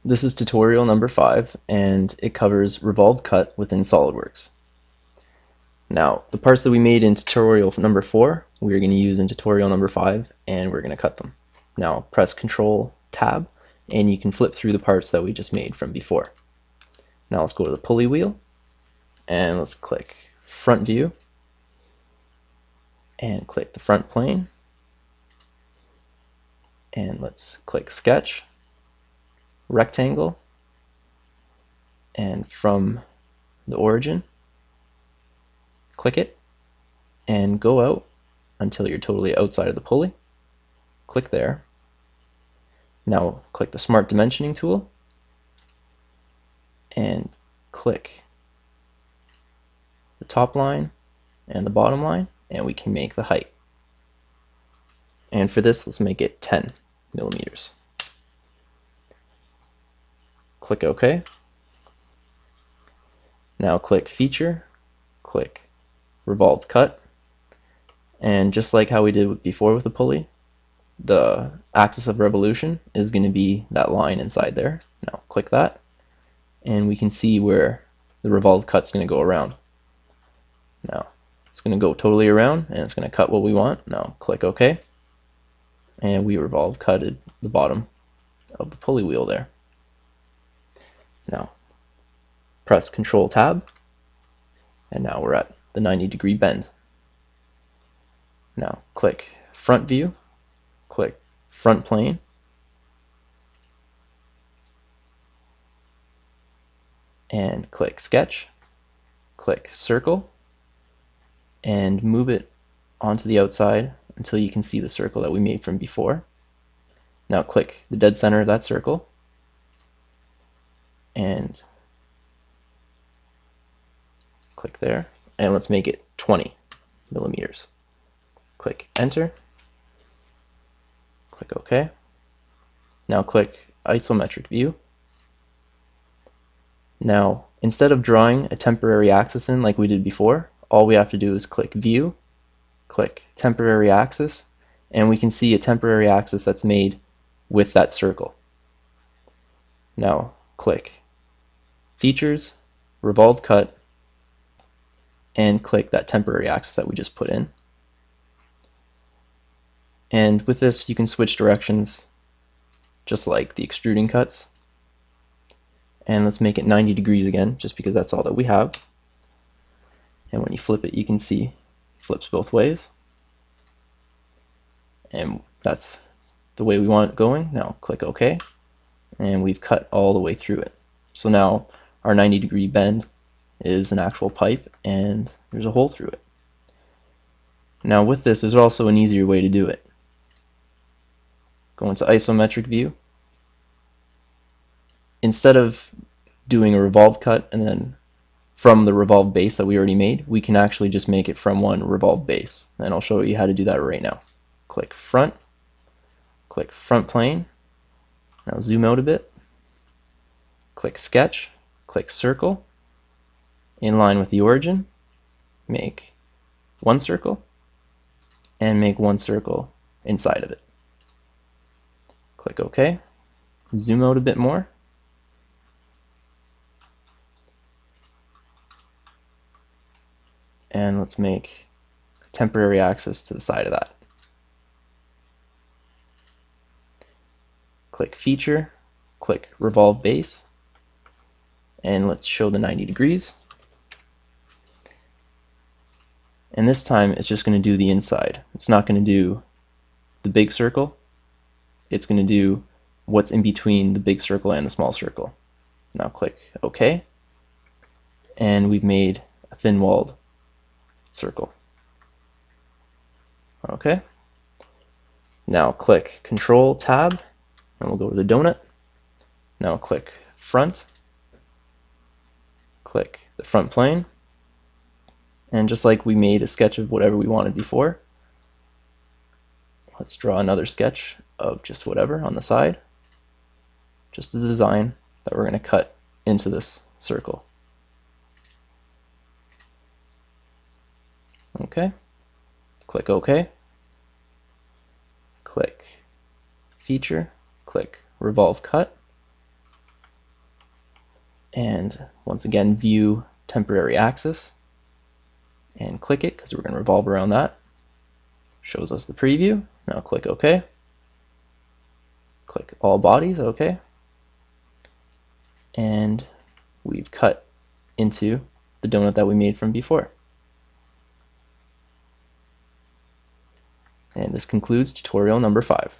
This is tutorial number 5, and it covers revolved cut within SolidWorks. Now, the parts that we made in tutorial number 4, we're going to use in tutorial number 5, and we're going to cut them. Now, press Control Tab, and you can flip through the parts that we just made from before. Now let's go to the pulley wheel, and let's click Front View, and click the front plane, and let's click Sketch, Rectangle, and from the origin, click it and go out until you're totally outside of the pulley. Click there. Now click the Smart Dimensioning tool and click the top line and the bottom line, and we can make the height. And for this, let's make it 10 millimeters. Click OK. Now click Feature, click Revolved Cut, and just like how we did before with the pulley, the axis of revolution is going to be that line inside there. Now click that, and we can see where the revolved cut's going to go around. Now it's going to go totally around, and it's going to cut what we want. Now click OK, and we revolve cutted the bottom of the pulley wheel there. Now press Control Tab, and now we're at the 90-degree bend. Now click Front View, click Front Plane, and click Sketch, click Circle, and move it onto the outside until you can see the circle that we made from before. Now click the dead center of that circle, and click there, and let's make it 20 millimeters. Click Enter, click OK. Now click Isometric View. Now, instead of drawing a temporary axis in like we did before, all we have to do is click View, click Temporary Axis, and we can see a temporary axis that's made with that circle. Now click Features, Revolved Cut, and click that temporary axis that we just put in. And with this, you can switch directions just like the extruding cuts. And let's make it 90 degrees again, just because that's all that we have. And when you flip it, you can see it flips both ways. And that's the way we want it going. Now click OK, and we've cut all the way through it. So now our 90-degree bend is an actual pipe, and there's a hole through it. Now with this, there's also an easier way to do it. Go into Isometric View. Instead of doing a revolved cut and then from the revolved base that we already made, we can actually just make it from one revolved base. And I'll show you how to do that right now. Click Front, click Front Plane. Now zoom out a bit. Click Sketch, click Circle. In line with the origin, make one circle, and make one circle inside of it. Click OK. Zoom out a bit more. And let's make a temporary axis to the side of that. Click Feature, click Revolve Base, and let's show the 90 degrees. And this time it's just going to do the inside. It's not going to do the big circle. It's going to do what's in between the big circle and the small circle. Now click OK, and we've made a thin-walled circle. Okay. Now click Control Tab, and we'll go to the donut. Now click Front, click the front plane, and just like we made a sketch of whatever we wanted before, let's draw another sketch of just whatever on the side, just a design that we're going to cut into this circle. Okay, click OK, click Feature, click Revolve Cut, And once again, view temporary axis and click it because we're going to revolve around that. Shows us the preview. Now click OK. Click all bodies, OK. And we've cut into the donut that we made from before. And this concludes tutorial number 5.